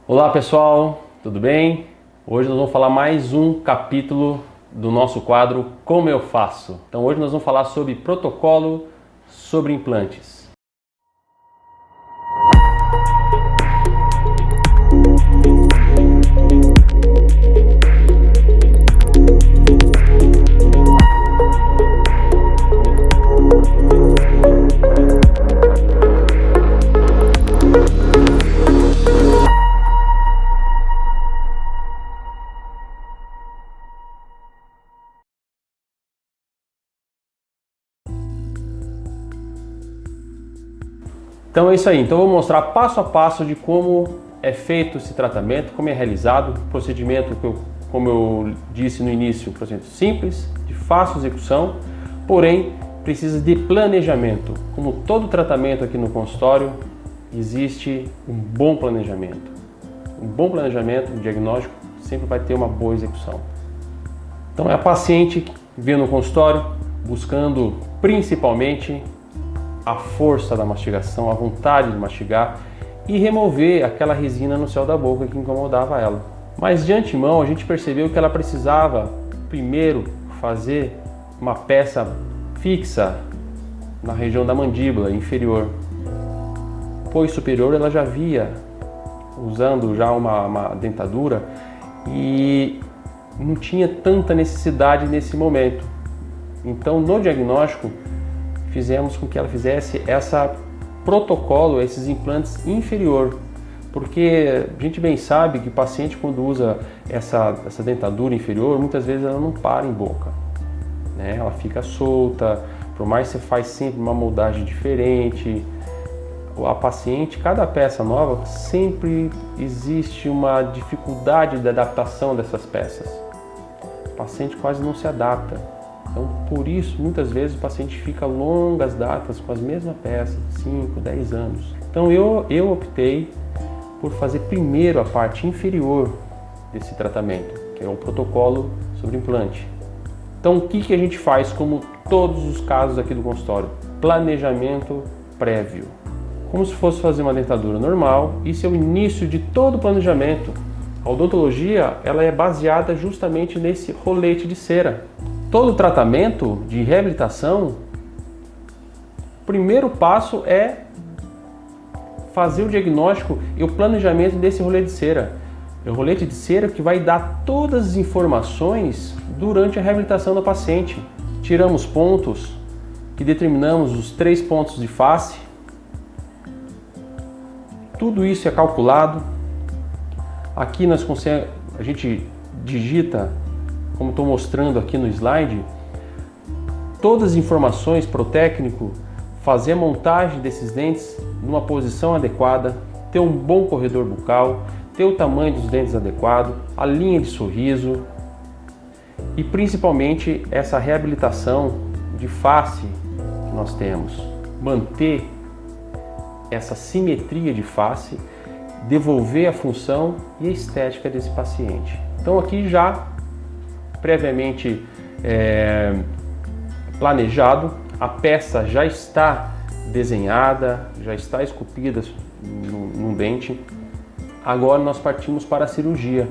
Olá pessoal, tudo bem? Hoje nós vamos falar mais um capítulo do nosso quadro Como Eu Faço. Então hoje nós vamos falar sobre protocolo sobre implantes. Então é isso aí, então eu vou mostrar passo a passo de como é feito esse tratamento, como é realizado, procedimento que como eu disse no início, um procedimento simples, de fácil execução, porém precisa de planejamento. Como todo tratamento aqui no consultório, existe um bom planejamento. Um bom planejamento, um diagnóstico, sempre vai ter uma boa execução. Então é a paciente que vem no consultório buscando principalmente a força da mastigação, a vontade de mastigar e remover aquela resina no céu da boca que incomodava ela. Mas de antemão a gente percebeu que ela precisava primeiro fazer uma peça fixa na região da mandíbula inferior, pois superior ela já via usando já uma dentadura e não tinha tanta necessidade nesse momento. Então no diagnóstico fizemos com que ela fizesse essa protocolo, esses implantes inferior, porque a gente bem sabe que o paciente quando usa essa dentadura inferior, muitas vezes ela não para em boca, né? Ela fica solta, por mais que você faz sempre uma moldagem diferente, a paciente, cada peça nova, sempre existe uma dificuldade de adaptação dessas peças. O paciente quase não se adapta. Então, por isso, muitas vezes o paciente fica longas datas com as mesmas peças, 5, 10 anos. Então, eu optei por fazer primeiro a parte inferior desse tratamento, que é o protocolo sobre implante. Então, o que a gente faz, como todos os casos aqui do consultório? Planejamento prévio. Como se fosse fazer uma dentadura normal, isso é o início de todo o planejamento. A odontologia, ela é baseada justamente nesse rolete de cera. Todo tratamento de reabilitação, o primeiro passo é fazer o diagnóstico e o planejamento desse rolete de cera. É o rolete de cera que vai dar todas as informações durante a reabilitação do paciente. Tiramos pontos, que determinamos os 3 pontos de face. Tudo isso é calculado. Aqui a gente digita, como estou mostrando aqui no slide, todas as informações para o técnico fazer a montagem desses dentes numa posição adequada, ter um bom corredor bucal, ter o tamanho dos dentes adequado, a linha de sorriso e principalmente essa reabilitação de face que nós temos. Manter essa simetria de face, devolver a função e a estética desse paciente. Então aqui já previamente planejado, a peça já está desenhada, já está esculpida num dente. Agora nós partimos para a cirurgia.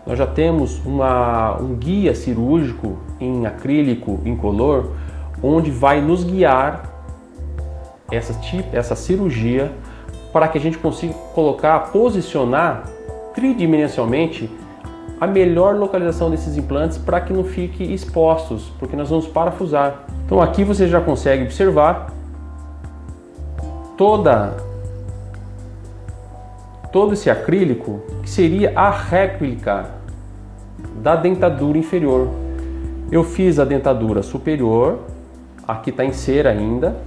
Nós já temos um guia cirúrgico em acrílico incolor, onde vai nos guiar essa cirurgia para que a gente consiga posicionar tridimensionalmente a melhor localização desses implantes para que não fiquem expostos, porque nós vamos parafusar. Então aqui você já consegue observar todo esse acrílico, que seria a réplica da dentadura inferior. Eu fiz a dentadura superior, aqui está em cera ainda,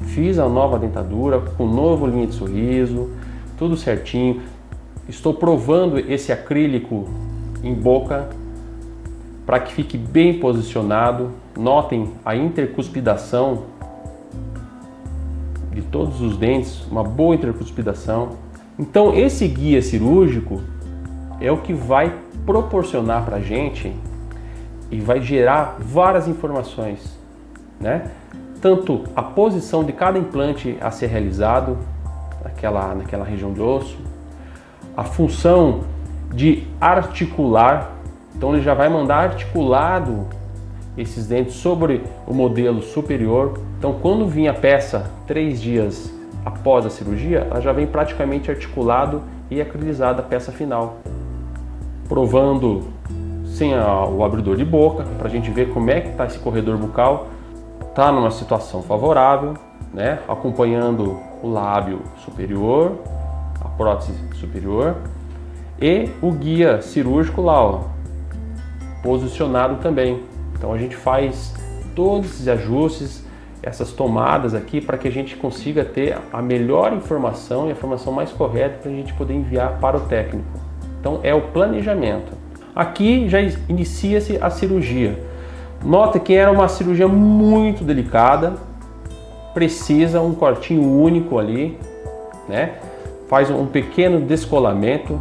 fiz a nova dentadura com novo linha de sorriso, tudo certinho. Estou provando esse acrílico em boca para que fique bem posicionado. Notem a intercuspidação de todos os dentes, uma boa intercuspidação. Então esse guia cirúrgico é o que vai proporcionar para a gente e vai gerar várias informações, né? Tanto a posição de cada implante a ser realizado naquela região de osso, a função de articular. Então ele já vai mandar articulado esses dentes sobre o modelo superior. Então quando vinha a peça 3 dias após a cirurgia, ela já vem praticamente articulado e acrilizada a peça final. Provando sem o abridor de boca, para a gente ver como é que está esse corredor bucal. Está numa situação favorável, né? Acompanhando o lábio superior, a prótese superior e o guia cirúrgico lá, ó, posicionado também. Então a gente faz todos esses ajustes, essas tomadas aqui para que a gente consiga ter a melhor informação e a informação mais correta para a gente poder enviar para o técnico. Então é o planejamento. Aqui já inicia-se a cirurgia. Nota que era uma cirurgia muito delicada, precisa um cortinho único ali, né? Faz um pequeno descolamento.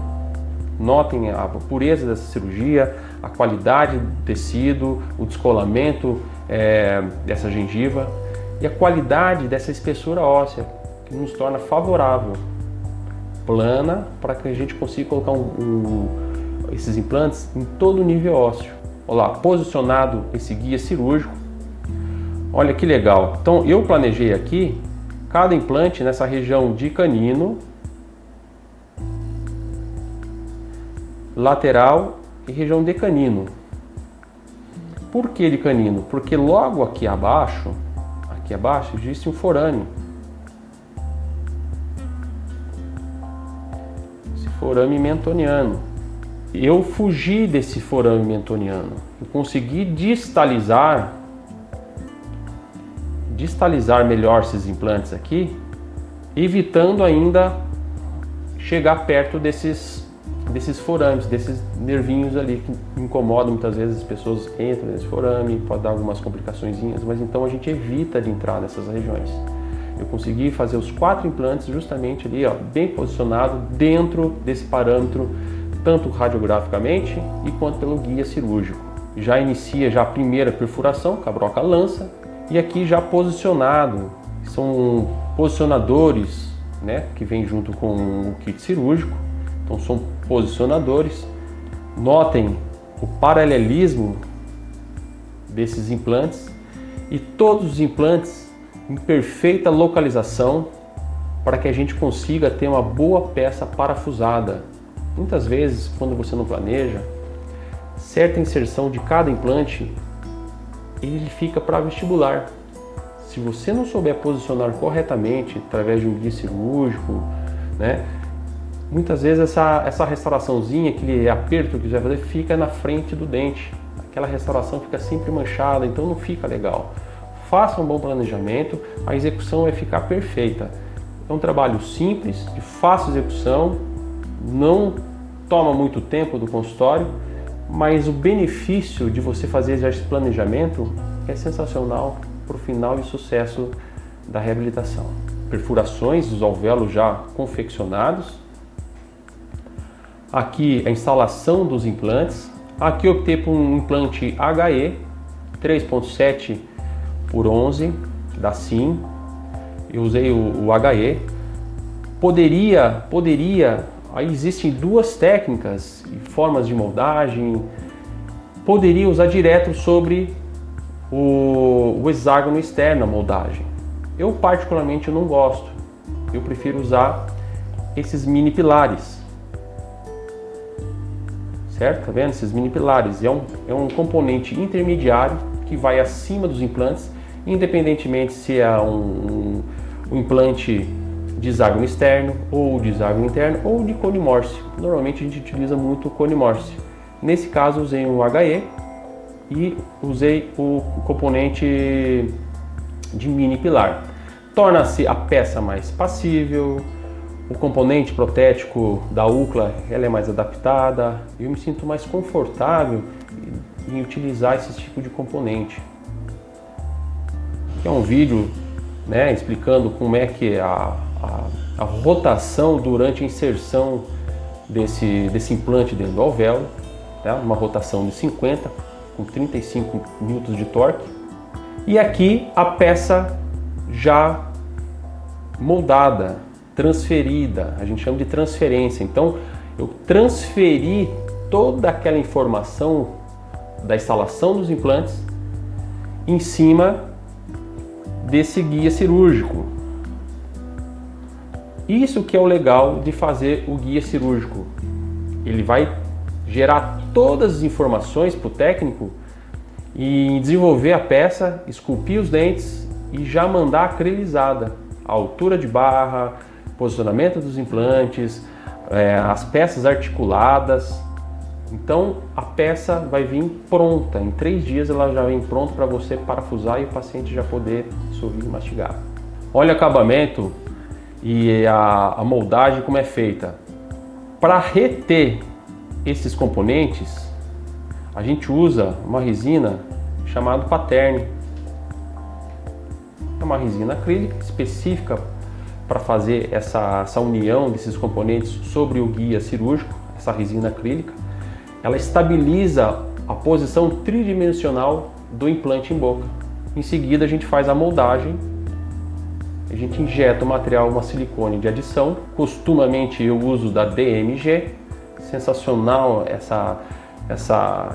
Notem a pureza dessa cirurgia, a qualidade do tecido, o descolamento dessa gengiva e a qualidade dessa espessura óssea, que nos torna favorável, plana, para que a gente consiga colocar esses implantes em todo o nível ósseo. Olha lá, posicionado esse guia cirúrgico. Olha que legal. Então eu planejei aqui cada implante nessa região de canino, lateral e região de canino. Por que de canino? Porque logo aqui abaixo existe um forame. Esse forame mentoniano. Eu fugi desse forame mentoniano. Eu consegui distalizar melhor esses implantes aqui, evitando ainda chegar perto desses forames, desses nervinhos ali que incomodam muitas vezes. As pessoas entram nesse forame, pode dar algumas complicaçõezinhas, mas então a gente evita de entrar nessas regiões. Eu consegui fazer os 4 implantes justamente ali, ó, bem posicionado dentro desse parâmetro, tanto radiograficamente e quanto pelo guia cirúrgico. Já inicia já a primeira perfuração com a broca lança, e aqui já posicionado, são posicionadores, né, que vem junto com o kit cirúrgico. Então são posicionadores. Notem o paralelismo desses implantes e todos os implantes em perfeita localização para que a gente consiga ter uma boa peça parafusada. Muitas vezes, quando você não planeja, certa inserção de cada implante, ele fica para vestibular. Se você não souber posicionar corretamente através de um guia cirúrgico, né, muitas vezes essa restauraçãozinha, aquele aperto que você vai fazer, fica na frente do dente. Aquela restauração fica sempre manchada, então não fica legal. Faça um bom planejamento, a execução vai ficar perfeita. É um trabalho simples, de fácil execução, não toma muito tempo do consultório, mas o benefício de você fazer já esse planejamento é sensacional para o final e sucesso da reabilitação. Perfurações dos alvéolos já confeccionados. Aqui a instalação dos implantes. Aqui eu optei por um implante HE 3.7 por 11 da SIM. Eu usei o HE. Aí existem 2 técnicas e formas de moldagem. Poderia usar direto sobre o hexágono externo a moldagem. Eu particularmente não gosto. Eu prefiro usar esses mini pilares. Certo? Tá vendo? Esses mini pilares. É um componente intermediário que vai acima dos implantes, independentemente se é um implante de hexágono externo, ou de hexágono interno, ou de cone Morse. Normalmente a gente utiliza muito o cone Morse. Nesse caso usei um HE e usei o componente de mini pilar. Torna-se a peça mais passível, o componente protético da UCLA ela é mais adaptada, eu me sinto mais confortável em utilizar esse tipo de componente. Aqui é um vídeo, né, explicando como é que a rotação durante a inserção desse implante dentro do alvéolo, tá? Uma rotação de 50 com 35 Nm de torque. E aqui a peça já moldada, transferida, a gente chama de transferência. Então eu transferi toda aquela informação da instalação dos implantes em cima desse guia cirúrgico. Isso que é o legal de fazer o guia cirúrgico. Ele vai gerar todas as informações para o técnico e desenvolver a peça, esculpir os dentes e já mandar acrelizada. A altura de barra, posicionamento dos implantes, as peças articuladas. Então a peça vai vir pronta. Em 3 dias ela já vem pronta para você parafusar e o paciente já poder sorrir e mastigar. Olha o acabamento e a moldagem como é feita. Para reter esses componentes, a gente usa uma resina chamada Paterne. É uma resina acrílica específica para fazer essa união desses componentes sobre o guia cirúrgico. Essa resina acrílica, ela estabiliza a posição tridimensional do implante em boca. Em seguida a gente faz a moldagem. A gente injeta o material, uma silicone de adição. Costumamente eu uso da DMG. Sensacional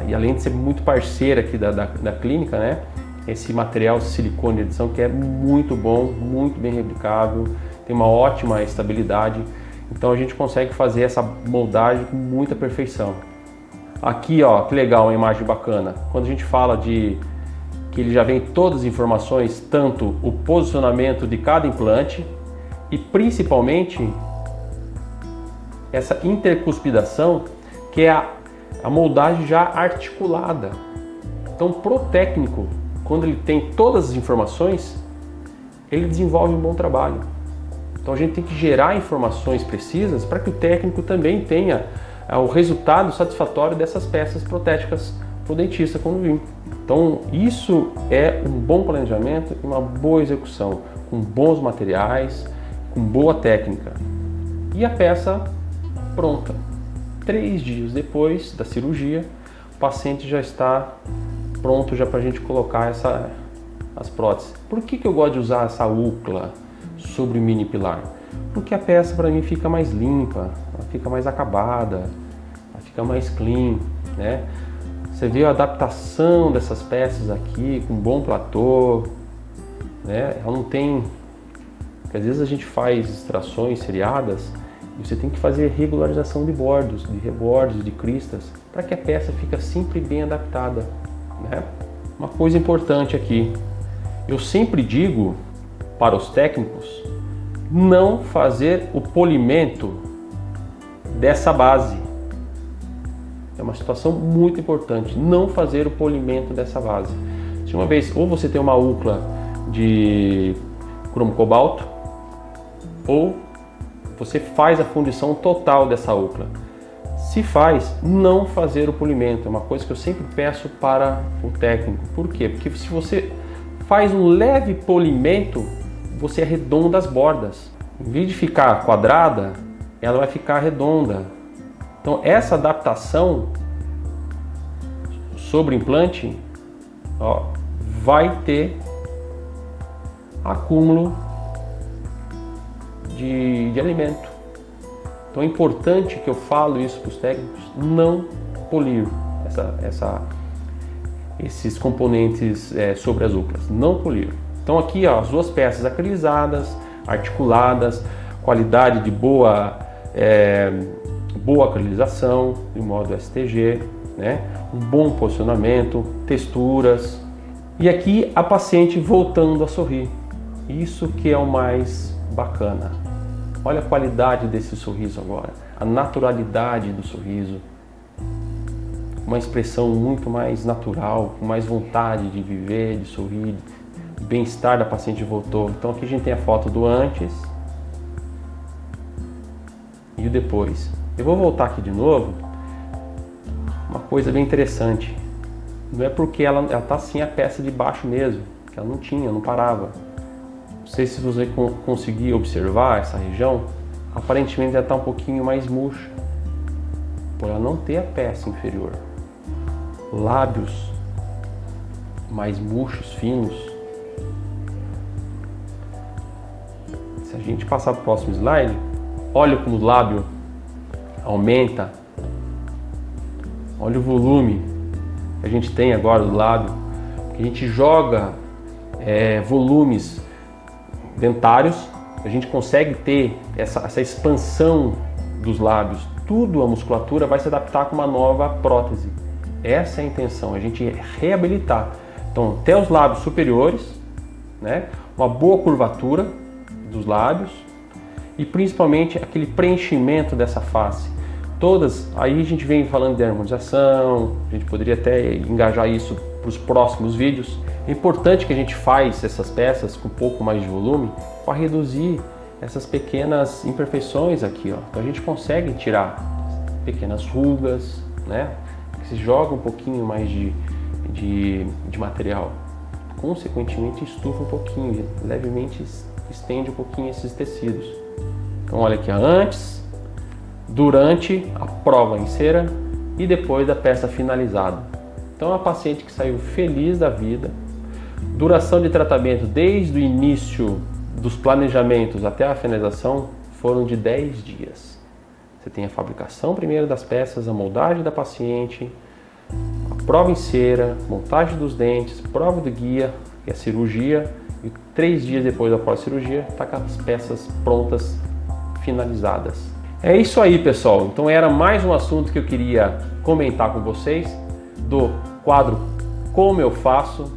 e além de ser muito parceira aqui da clínica, né? Esse material silicone de adição que é muito bom, muito bem replicável, tem uma ótima estabilidade. Então a gente consegue fazer essa moldagem com muita perfeição. Aqui, ó, que legal, uma imagem bacana. Quando a gente fala de que ele já vem todas as informações, tanto o posicionamento de cada implante e principalmente essa intercuspidação, que é a moldagem já articulada. Então, pro técnico, quando ele tem todas as informações, ele desenvolve um bom trabalho. Então a gente tem que gerar informações precisas para que o técnico também tenha o resultado satisfatório dessas peças protéticas para o dentista quando vir. Então isso é um bom planejamento e uma boa execução, com bons materiais, com boa técnica. E a peça pronta. 3 dias depois da cirurgia, o paciente já está pronto já para a gente colocar as próteses. Por que eu gosto de usar essa UCLA sobre o mini pilar? Porque a peça para mim fica mais limpa, ela fica mais acabada, ela fica mais clean, né? Você vê a adaptação dessas peças aqui com bom platô, né? Ela não tem, porque às vezes a gente faz extrações seriadas e você tem que fazer regularização de bordos, de rebordos, de cristas, para que a peça fique sempre bem adaptada, né? Uma coisa importante aqui, eu sempre digo para os técnicos não fazer o polimento dessa base. É uma situação muito importante, não fazer o polimento dessa base. Se uma vez, ou você tem uma UCLA de cromo cobalto, ou você faz a fundição total dessa UCLA. Se faz, não fazer o polimento. É uma coisa que eu sempre peço para o técnico. Por quê? Porque se você faz um leve polimento, você arredonda as bordas. Em vez de ficar quadrada, ela vai ficar redonda. Então essa adaptação sobre o implante, ó, vai ter acúmulo de alimento. Então é importante que eu falo isso para os técnicos, não polir esses componentes sobre as UCLAs, não polir. Então aqui, ó, as 2 peças acrilizadas, articuladas, qualidade de boa acrilização, em modo STG, né? Um bom posicionamento, texturas. E aqui a paciente voltando a sorrir. Isso que é o mais bacana. Olha a qualidade desse sorriso agora, a naturalidade do sorriso. Uma expressão muito mais natural, com mais vontade de viver, de sorrir, bem-estar da paciente voltou. Então aqui a gente tem a foto do antes e o depois. Eu vou voltar aqui de novo. Uma coisa bem interessante. Não é porque ela tá assim a peça de baixo mesmo, que ela não tinha, não parava. Não sei se você conseguir observar essa região, aparentemente ela está um pouquinho mais murcha, por ela não ter a peça inferior. Lábios mais murchos, finos. Se a gente passar para o próximo slide, olha como o lábio aumenta. Olha o volume que a gente tem agora do lábio. A gente joga volumes dentários, a gente consegue ter essa expansão dos lábios. Tudo a musculatura vai se adaptar com uma nova prótese. Essa é a intenção, a gente reabilitar. Então, até os lábios superiores, né? Uma boa curvatura dos lábios e principalmente aquele preenchimento dessa face. Todas, aí a gente vem falando de harmonização, a gente poderia até engajar isso para os próximos vídeos. É importante que a gente faz essas peças com um pouco mais de volume para reduzir essas pequenas imperfeições aqui, ó. Então a gente consegue tirar pequenas rugas, né? Se joga um pouquinho mais de material, consequentemente estufa um pouquinho, levemente estende um pouquinho esses tecidos. Então olha aqui, antes, durante a prova em cera e depois da peça finalizada. Então a paciente que saiu feliz da vida. Duração de tratamento desde o início dos planejamentos até a finalização foram de 10 dias. Você tem a fabricação primeiro das peças, a moldagem da paciente, a prova em cera, montagem dos dentes, prova do guia e a cirurgia. E 3 dias depois da pós-cirurgia está com as peças prontas, finalizadas. É isso aí, pessoal. Então era mais um assunto que eu queria comentar com vocês do quadro Como Eu Faço,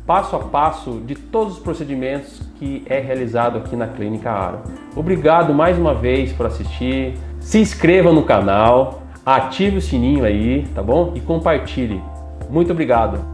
passo a passo de todos os procedimentos que é realizado aqui na Clínica Aro. Obrigado mais uma vez por assistir. Se inscreva no canal, ative o sininho aí, tá bom? E compartilhe. Muito obrigado.